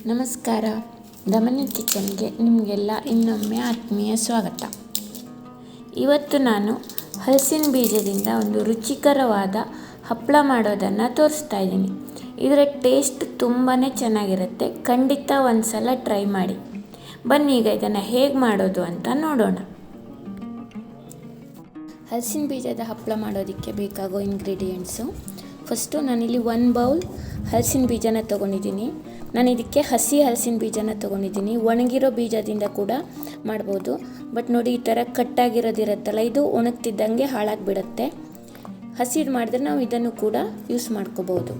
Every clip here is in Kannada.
ನಮಸ್ಕಾರ. ಧಮನಿ ಕಿಚನ್ಗೆ ನಿಮಗೆಲ್ಲ ಇನ್ನೊಮ್ಮೆ ಆತ್ಮೀಯ ಸ್ವಾಗತ. ಇವತ್ತು ನಾನು ಹಲಸಿನ ಬೀಜದಿಂದ ಒಂದು ರುಚಿಕರವಾದ ಹಪ್ಪಳ ಮಾಡೋದನ್ನು ತೋರಿಸ್ತಾ ಇದ್ದೀನಿ. ಇದರ ಟೇಸ್ಟ್ ತುಂಬಾ ಚೆನ್ನಾಗಿರುತ್ತೆ. ಖಂಡಿತ ಒಂದು ಸಲ ಟ್ರೈ ಮಾಡಿ. ಬನ್ನಿ ಈಗ ಇದನ್ನು ಹೇಗೆ ಮಾಡೋದು ಅಂತ ನೋಡೋಣ. ಹಲಸಿನ ಬೀಜದ ಹಪ್ಪಳ ಮಾಡೋದಕ್ಕೆ ಬೇಕಾಗೋ ಇಂಗ್ರೀಡಿಯೆಂಟ್ಸು. ಫಸ್ಟು ನಾನಿಲ್ಲಿ 1 ಬೌಲ್ ಹಲಸಿನ ಬೀಜನ ತೊಗೊಂಡಿದ್ದೀನಿ. ನಾನು ಇದಕ್ಕೆ ಹಸಿ ಹಲಸಿನ ಬೀಜನ ತೊಗೊಂಡಿದ್ದೀನಿ. ಒಣಗಿರೋ ಬೀಜದಿಂದ ಕೂಡ ಮಾಡ್ಬೋದು. ಬಟ್ ನೋಡಿ, ಈ ಥರ ಕಟ್ಟಾಗಿರೋದಿರುತ್ತಲ್ಲ, ಇದು ಒಣಗ್ತಿದ್ದಂಗೆ ಹಾಳಾಗಿಬಿಡುತ್ತೆ. ಹಸಿದು ಮಾಡಿದ್ರೆ ನಾವು ಇದನ್ನು ಕೂಡ ಯೂಸ್ ಮಾಡ್ಕೋಬೋದು.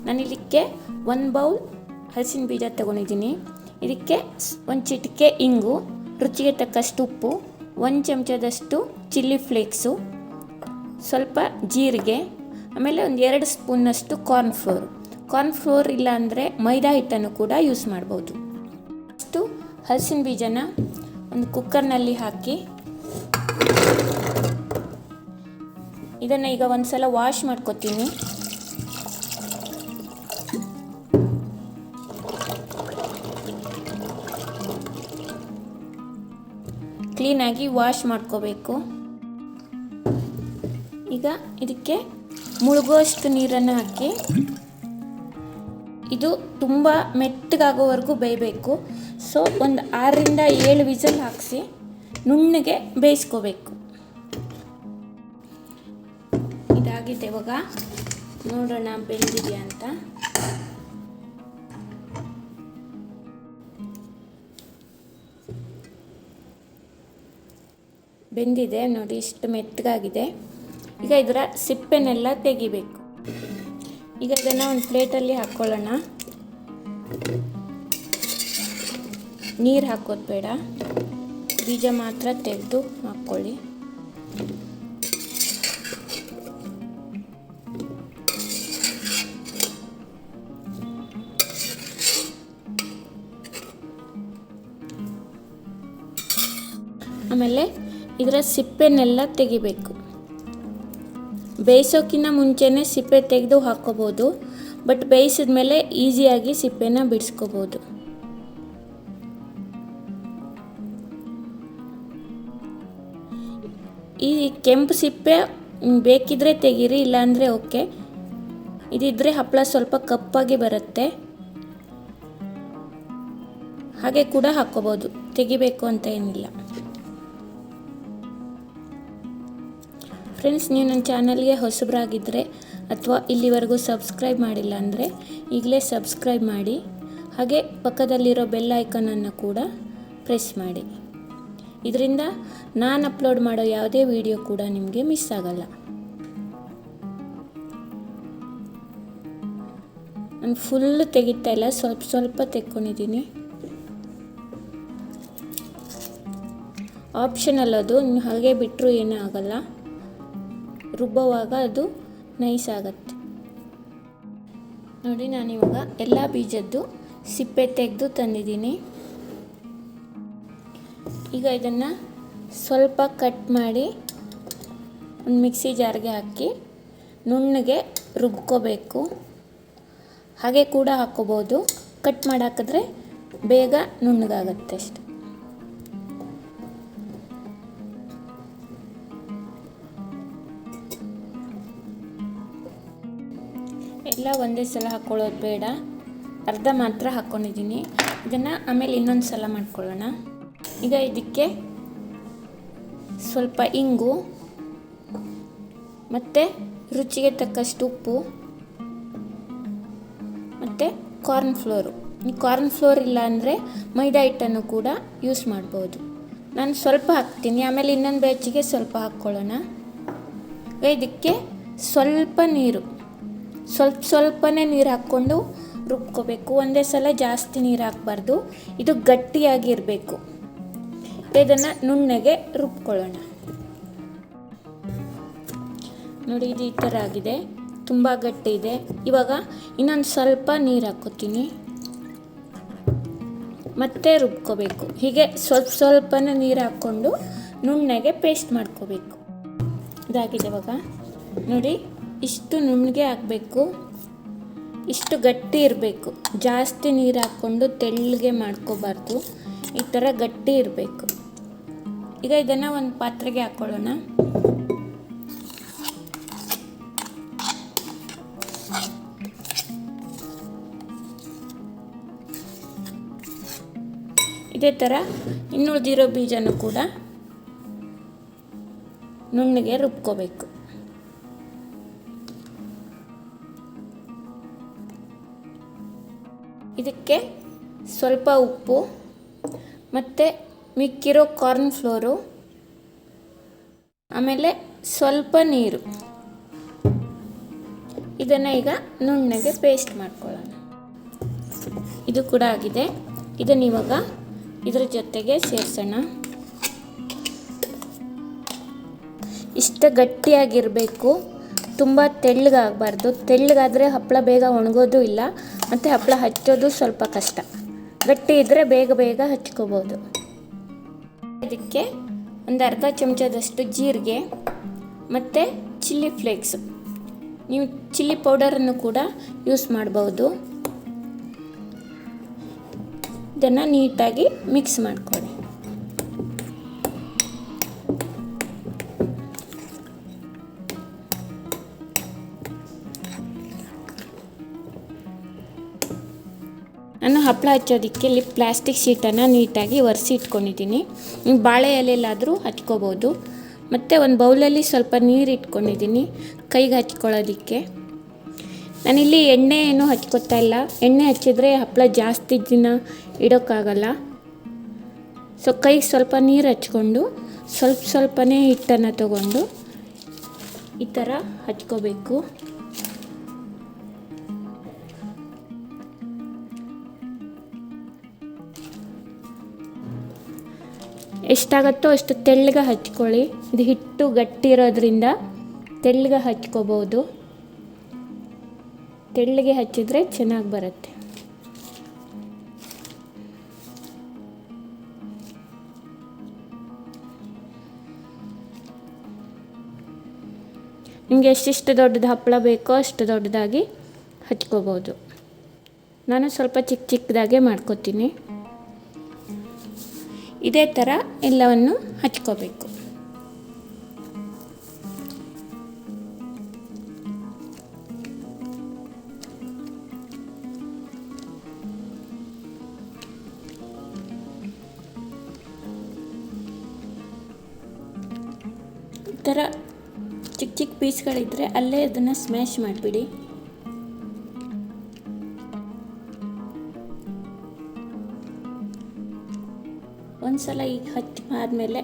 ನಾನಿದಕ್ಕೆ 1 ಬೌಲ್ ಹಲಸಿನ ಬೀಜ ತೊಗೊಂಡಿದ್ದೀನಿ. ಇದಕ್ಕೆ 1 ಚಿಟಿಕೆ ಇಂಗು, ರುಚಿಗೆ ತಕ್ಕಷ್ಟು ಉಪ್ಪು, 1 ಚಮಚದಷ್ಟು ಚಿಲ್ಲಿ ಫ್ಲೇಕ್ಸು, ಸ್ವಲ್ಪ ಜೀರಿಗೆ, ಆಮೇಲೆ ಒಂದು 2 ಸ್ಪೂನಷ್ಟು ಕಾರ್ನ್ಫ್ಲೋರ್ ಇಲ್ಲ ಅಂದರೆ ಮೈದಾ ಹಿಟ್ಟನ್ನು ಕೂಡ ಯೂಸ್ ಮಾಡ್ಬೋದು. ಅಷ್ಟು ಹಲಸಿನ ಬೀಜನ ಒಂದು ಕುಕ್ಕರ್ನಲ್ಲಿ ಹಾಕಿ ಇದನ್ನು ಈಗ ಒಂದು ಸಲ ವಾಶ್ ಮಾಡ್ಕೊತೀನಿ. ಕ್ಲೀನಾಗಿ ವಾಶ್ ಮಾಡ್ಕೋಬೇಕು. ಈಗ ಇದಕ್ಕೆ ಮುಳುಗುವಷ್ಟು ನೀರನ್ನು ಹಾಕಿ ಇದು ತುಂಬ ಮೆತ್ತಗಾಗೋವರೆಗೂ ಬೇಯಬೇಕು. ಸೊ ಒಂದು 6ರಿಂದ 7 ವಿಸಲ್ ಹಾಕಿಸಿ ನುಣ್ಣಗೆ ಬೇಯಿಸ್ಕೋಬೇಕು. ಇದಾಗಿದೆ. ಇವಾಗ ನೋಡೋಣ ಬೆಂದಿದೆಯಾ ಅಂತ. ಬೆಂದಿದೆ ನೋಡಿ, ಇಷ್ಟು ಮೆತ್ತಗಾಗಿದೆ. ಈಗ ಇದರ ಸಿಪ್ಪೆನೆಲ್ಲ ತೆಗಿಬೇಕು. ಈಗ ಇದನ್ನು ಒಂದು ಪ್ಲೇಟಲ್ಲಿ ಹಾಕ್ಕೊಳ್ಳೋಣ. ನೀರು ಹಾಕೋದು ಬೇಡ, ಬೀಜ ಮಾತ್ರ ತೆಗೆದು ಹಾಕ್ಕೊಳ್ಳಿ. ಆಮೇಲೆ ಇದರ ಸಿಪ್ಪೆನೆಲ್ಲ ತೆಗಿಬೇಕು. ಬೇಯಿಸೋಕ್ಕಿಂತ ಮುಂಚೆನೇ ಸಿಪ್ಪೆ ತೆಗೆದು ಹಾಕ್ಕೋಬೋದು. ಬಟ್ ಬೇಯಿಸಿದ ಮೇಲೆ ಈಸಿಯಾಗಿ ಸಿಪ್ಪೆನ ಬಿಡಿಸ್ಕೋಬೋದು. ಈ ಕೆಂಪು ಸಿಪ್ಪೆ ಬೇಕಿದ್ರೆ ತೆಗೀರಿ, ಇಲ್ಲಾಂದರೆ ಓಕೆ. ಇದಿದ್ದರೆ ಹಪ್ಪಳ ಸ್ವಲ್ಪ ಕಪ್ಪಾಗಿ ಬರುತ್ತೆ. ಹಾಗೆ ಕೂಡ ಹಾಕ್ಕೋಬೋದು, ತೆಗಿಬೇಕು ಅಂತ ಏನಿಲ್ಲ. ಫ್ರೆಂಡ್ಸ್, ನೀವು ನನ್ನ ಚಾನಲ್ಗೆ ಹೊಸಬರಾಗಿದ್ದರೆ ಅಥವಾ ಇಲ್ಲಿವರೆಗೂ ಸಬ್ಸ್ಕ್ರೈಬ್ ಮಾಡಿಲ್ಲ ಅಂದರೆ ಈಗಲೇ ಸಬ್ಸ್ಕ್ರೈಬ್ ಮಾಡಿ. ಹಾಗೆ ಪಕ್ಕದಲ್ಲಿರೋ ಬೆಲ್ ಐಕನನ್ನು ಕೂಡ ಪ್ರೆಸ್ ಮಾಡಿ. ಇದರಿಂದ ನಾನು ಅಪ್ಲೋಡ್ ಮಾಡೋ ಯಾವುದೇ ವಿಡಿಯೋ ಕೂಡ ನಿಮಗೆ ಮಿಸ್ ಆಗಲ್ಲ. ನಾನು ಫುಲ್ಲು ತೆಗಿತಾ ಇಲ್ಲ, ಸ್ವಲ್ಪ ತೆಕ್ಕೊಂಡಿದ್ದೀನಿ. ಆಪ್ಷನಲ್ ಅದು, ಹಾಗೆ ಬಿಟ್ಟರೂ ಏನೂ ಆಗಲ್ಲ. ರುಬ್ಬುವಾಗ ಅದು ನೈಸ್ ಆಗುತ್ತೆ. ನೋಡಿ, ನಾನಿವಾಗ ಎಲ್ಲ ಬೀಜದ್ದು ಸಿಪ್ಪೆ ತೆಗೆದು ತಂದಿದ್ದೀನಿ. ಈಗ ಇದನ್ನು ಸ್ವಲ್ಪ ಕಟ್ ಮಾಡಿ ಒಂದು ಮಿಕ್ಸಿ ಜಾರ್ಗೆ ಹಾಕಿ ನುಣ್ಣಗೆ ರುಬ್ಕೋಬೇಕು. ಹಾಗೆ ಕೂಡ ಹಾಕ್ಕೋಬೋದು. ಕಟ್ ಮಾಡಿ ಹಾಕಿದ್ರೆ ಬೇಗ ನುಣ್ಣಗಾಗುತ್ತೆ ಅಷ್ಟೆ. ಎಲ್ಲ ಒಂದೇ ಸಲ ಹಾಕ್ಕೊಳ್ಳೋದು ಬೇಡ, ಅರ್ಧ ಮಾತ್ರ ಹಾಕ್ಕೊಂಡಿದ್ದೀನಿ. ಇದನ್ನು ಆಮೇಲೆ ಇನ್ನೊಂದು ಸಲ ಮಾಡ್ಕೊಳ್ಳೋಣ. ಈಗ ಇದಕ್ಕೆ ಸ್ವಲ್ಪ ಇಂಗು ಮತ್ತು ರುಚಿಗೆ ತಕ್ಕಷ್ಟು ಉಪ್ಪು ಮತ್ತು ಕಾರ್ನ್ಫ್ಲೋರ್ ಇಲ್ಲ ಅಂದರೆ ಮೈದಾ ಹಿಟ್ಟನ್ನು ಕೂಡ ಯೂಸ್ ಮಾಡ್ಬೋದು. ನಾನು ಸ್ವಲ್ಪ ಹಾಕ್ತೀನಿ, ಆಮೇಲೆ ಇನ್ನೊಂದು ಬ್ಯಾಚಿಗೆ ಸ್ವಲ್ಪ ಹಾಕ್ಕೊಳ್ಳೋಣ. ಇದಕ್ಕೆ ಸ್ವಲ್ಪನೇ ನೀರು ಹಾಕ್ಕೊಂಡು ರುಬ್ಕೋಬೇಕು. ಒಂದೇ ಸಲ ಜಾಸ್ತಿ ನೀರು ಹಾಕಬಾರ್ದು. ಇದು ಗಟ್ಟಿಯಾಗಿರಬೇಕು. ಇದನ್ನು ನುಣ್ಣಗೆ ರುಬ್ಕೊಳ್ಳೋಣ. ನೋಡಿ, ಇದು ಈ ಥರ ಆಗಿದೆ, ತುಂಬ ಗಟ್ಟಿ ಇದೆ. ಇವಾಗ ಇನ್ನೊಂದು ಸ್ವಲ್ಪ ನೀರು ಹಾಕ್ಕೋತೀನಿ, ಮತ್ತೆ ರುಬ್ಕೋಬೇಕು. ಹೀಗೆ ಸ್ವಲ್ಪನೇ ನೀರು ಹಾಕ್ಕೊಂಡು ನುಣ್ಣಗೆ ಪೇಸ್ಟ್ ಮಾಡ್ಕೋಬೇಕು. ಇದಾಗಿದೆ. ಇವಾಗ ನೋಡಿ, ಇಷ್ಟು ನುಣ್ಣಗೆ ಆಗಬೇಕು. ಇಷ್ಟು ಗಟ್ಟಿ ಇರಬೇಕು, ಜಾಸ್ತಿ ನೀರು ಹಾಕ್ಕೊಂಡು ತೆಳ್ಳಗೆ ಮಾಡ್ಕೋಬಾರ್ದು, ಈ ಥರ ಗಟ್ಟಿ ಇರಬೇಕು. ಈಗ ಇದನ್ನು ಒಂದು ಪಾತ್ರೆಗೆ ಹಾಕ್ಕೊಳ್ಳೋಣ. ಇದೇ ಥರ ಇನ್ನುಳಿದಿರೋ ಬೀಜನೂ ಕೂಡ ನುಣ್ಣಗೆ ರುಬ್ಕೋಬೇಕು. ಇದಕ್ಕೆ ಸ್ವಲ್ಪ ಉಪ್ಪು ಮತ್ತು ಮಿಕ್ಕಿರೋ ಕಾರ್ನ್ ಫ್ಲೋರು, ಆಮೇಲೆ ಸ್ವಲ್ಪ ನೀರು, ಇದನ್ನು ಈಗ ನುಣ್ಣಗೆ ಪೇಸ್ಟ್ ಮಾಡ್ಕೊಳ್ಳೋಣ. ಇದು ಕೂಡ ಆಗಿದೆ. ಇದನ್ನು ಇವಾಗ ಇದರ ಜೊತೆಗೆ ಸೇರಿಸೋಣ. ಇಷ್ಟ ಗಟ್ಟಿಯಾಗಿರಬೇಕು, ತುಂಬ ತೆಳ್ಳಗಾಗಬಾರ್ದು. ತೆಳ್ಳಗಾದರೆ ಹಪ್ಪಳ ಬೇಗ ಒಣಗೋದು ಇಲ್ಲ, ಮತ್ತು ಹಪ್ಪಳ ಹಚ್ಚೋದು ಸ್ವಲ್ಪ ಕಷ್ಟ. ಗಟ್ಟಿ ಇದ್ದರೆ ಬೇಗ ಬೇಗ ಹಚ್ಕೋಬೋದು. ಇದಕ್ಕೆ ಒಂದು ಅರ್ಧ ಚಮಚದಷ್ಟು ಜೀರಿಗೆ ಮತ್ತು ಚಿಲ್ಲಿ ಫ್ಲೇಕ್ಸು, ನೀವು ಚಿಲ್ಲಿ ಪೌಡರನ್ನು ಕೂಡ ಯೂಸ್ ಮಾಡ್ಬೋದು. ಇದನ್ನು ನೀಟಾಗಿ ಮಿಕ್ಸ್ ಮಾಡ್ಕೊಳ್ಳಿ. ನಾನು ಹಪ್ಪಳ ಹಚ್ಚೋದಕ್ಕೆ ಇಲ್ಲಿ ಪ್ಲಾಸ್ಟಿಕ್ ಶೀಟನ್ನು ನೀಟಾಗಿ ಒರೆಸಿ ಇಟ್ಕೊಂಡಿದ್ದೀನಿ. ನೀವು ಬಾಳೆ ಎಲೆಯಲ್ಲಾದರೂ ಹಚ್ಕೋಬೋದು. ಮತ್ತು ಒಂದು ಬೌಲಲ್ಲಿ ಸ್ವಲ್ಪ ನೀರು ಇಟ್ಕೊಂಡಿದ್ದೀನಿ ಕೈಗೆ ಹಚ್ಕೊಳ್ಳೋದಕ್ಕೆ. ನಾನಿಲ್ಲಿ ಎಣ್ಣೆ ಏನೂ ಹಚ್ಕೋತಾ ಇಲ್ಲ. ಎಣ್ಣೆ ಹಚ್ಚಿದ್ರೆ ಹಪ್ಪಳ ಜಾಸ್ತಿ ದಿನ ಇಡೋಕ್ಕಾಗಲ್ಲ. ಸೊ ಕೈಗೆ ಸ್ವಲ್ಪ ನೀರು ಹಚ್ಕೊಂಡು ಸ್ವಲ್ಪನೇ ಹಿಟ್ಟನ್ನು ತಗೊಂಡು ಈ ಥರ ಹಚ್ಕೋಬೇಕು. ಎಷ್ಟಾಗತ್ತೋ ಅಷ್ಟು ತೆಳ್ಳಗೆ ಹಚ್ಕೊಳ್ಳಿ. ಇದು ಹಿಟ್ಟು ಗಟ್ಟಿ ಇರೋದ್ರಿಂದ ತೆಳ್ಳಗೆ ಹಚ್ಕೋಬೋದು. ತೆಳ್ಳಗೆ ಹಚ್ಚಿದ್ರೆ ಚೆನ್ನಾಗಿ ಬರುತ್ತೆ. ನಿಮಗೆ ಎಷ್ಟೆಷ್ಟು ದೊಡ್ಡದು ಹಪ್ಪಳ ಬೇಕೋ ಅಷ್ಟು ದೊಡ್ಡದಾಗಿ ಹಚ್ಕೋಬೋದು. ನಾನು ಸ್ವಲ್ಪ ಚಿಕ್ಕದಾಗೆ ಮಾಡ್ಕೋತೀನಿ. ಇದೇ ಥರ ಎಲ್ಲವನ್ನು ಹಚ್ಕೋಬೇಕು. ಈ ಥರ ಚಿಕ್ಕ ಚಿಕ್ಕ ಪೀಸ್ಗಳಿದ್ದರೆ ಅಲ್ಲೇ ಅದನ್ನು ಸ್ಮ್ಯಾಶ್ ಮಾಡಿಬಿಡಿ. ಒಂದ್ಸಲ ಈಗ ಹಚ್ಚಿ ಆದಮೇಲೆ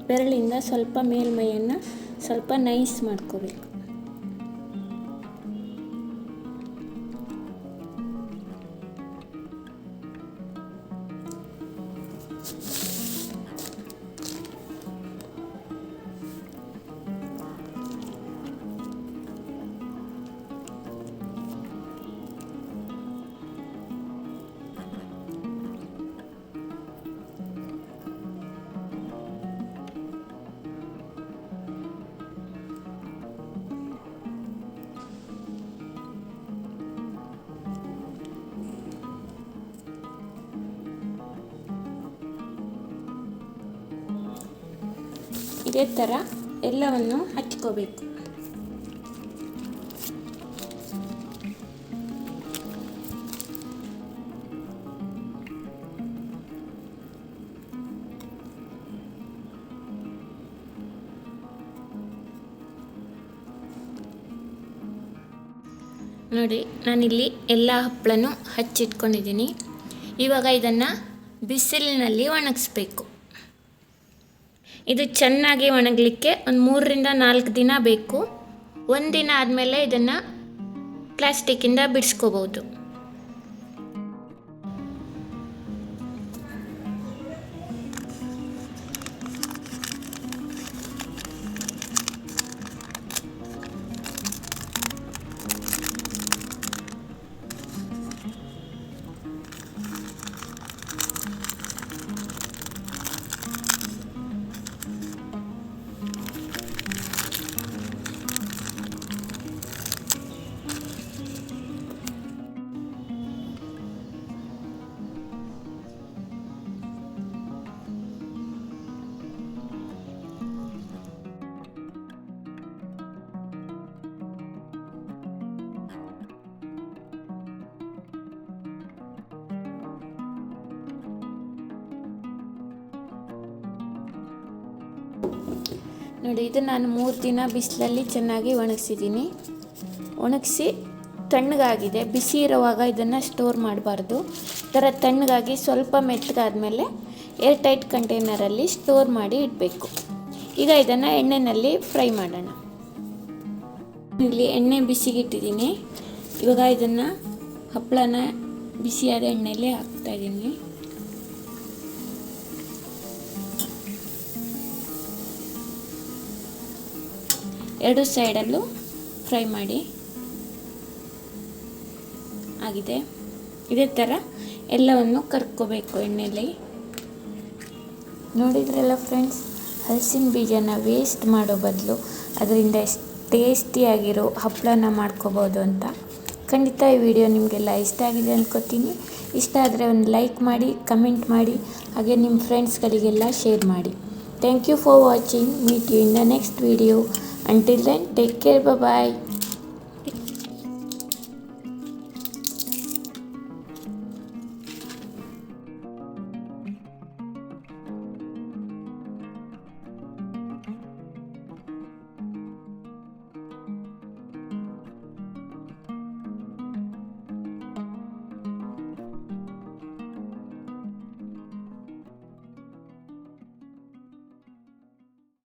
ಬೆರಳಿಂದ ಸ್ವಲ್ಪ ಮೇಲ್ಮೈಯನ್ನು ಸ್ವಲ್ಪ ನೈಸ್ ಮಾಡ್ಕೋಬೇಕು. ಇದೇ ಥರ ಎಲ್ಲವನ್ನು ಹಚ್ಕೋಬೇಕು. ನೋಡಿ, ನಾನಿಲ್ಲಿ ಎಲ್ಲ ಹಪ್ಪಳನೂ ಹಚ್ಚಿಟ್ಕೊಂಡಿದ್ದೀನಿ. ಇವಾಗ ಇದನ್ನು ಬಿಸಿಲಿನಲ್ಲಿ ಒಣಗಿಸ್ಬೇಕು. ಇದು ಚೆನ್ನಾಗಿ ಒಣಗಲಿಕ್ಕೆ ಒಂದು 3ರಿಂದ 4 ದಿನ ಬೇಕು. ಒಂದು ದಿನ ಆದಮೇಲೆ ಇದನ್ನು ಪ್ಲಾಸ್ಟಿಕ್ಕಿಂದ ಬಿಡಿಸ್ಕೋಬೋದು. ನೋಡಿ, ಇದು ನಾನು 3 ದಿನ ಬಿಸಿಲಲ್ಲಿ ಚೆನ್ನಾಗಿ ಒಣಗಿಸಿದ್ದೀನಿ. ಒಣಗಿಸಿ ತಣ್ಣಗಾಗಿದೆ. ಬಿಸಿ ಇರುವಾಗ ಇದನ್ನು ಸ್ಟೋರ್ ಮಾಡಬಾರ್ದು. ಈ ಥರ ತಣ್ಣಗಾಗಿ ಸ್ವಲ್ಪ ಮೆತ್ತಗಾದ್ಮೇಲೆ ಏರ್ ಟೈಟ್ ಕಂಟೈನರಲ್ಲಿ ಸ್ಟೋರ್ ಮಾಡಿ ಇಡಬೇಕು. ಈಗ ಇದನ್ನು ಎಣ್ಣೆಯಲ್ಲಿ ಫ್ರೈ ಮಾಡೋಣ. ಇಲ್ಲಿ ಎಣ್ಣೆ ಬಿಸಿಗಿಟ್ಟಿದ್ದೀನಿ. ಇವಾಗ ಇದನ್ನು ಹಪ್ಪಳನ ಬಿಸಿಯಾದ ಎಣ್ಣೆಯಲ್ಲಿ ಹಾಕ್ತಾಯಿದ್ದೀನಿ. ಎರಡು ಸೈಡಲ್ಲೂ ಫ್ರೈ ಮಾಡಿ. ಆಗಿದೆ. ಇದೇ ಥರ ಎಲ್ಲವನ್ನು ಕರ್ಕೋಬೇಕು ಎಣ್ಣೆಯಲ್ಲಿ. ನೋಡಿದ್ರಲ್ಲ ಫ್ರೆಂಡ್ಸ್, ಹಲಸಿನ ಬೀಜನ ವೇಸ್ಟ್ ಮಾಡೋ ಬದಲು ಅದರಿಂದ ಎಷ್ಟು ಟೇಸ್ಟಿಯಾಗಿರೋ ಹಪ್ಪಳನ ಮಾಡ್ಕೋಬೋದು ಅಂತ. ಖಂಡಿತ ಈ ವಿಡಿಯೋ ನಿಮಗೆಲ್ಲ ಇಷ್ಟ ಆಗಿದೆ ಅಂದ್ಕೋತೀನಿ. ಇಷ್ಟ ಆದರೆ ಒಂದು ಲೈಕ್ ಮಾಡಿ, ಕಮೆಂಟ್ ಮಾಡಿ, ಹಾಗೆ ನಿಮ್ಮ ಫ್ರೆಂಡ್ಸ್ಗಳಿಗೆಲ್ಲ ಶೇರ್ ಮಾಡಿ. Thank you for watching. Meet you in the next video. Until then, take care. Bye bye.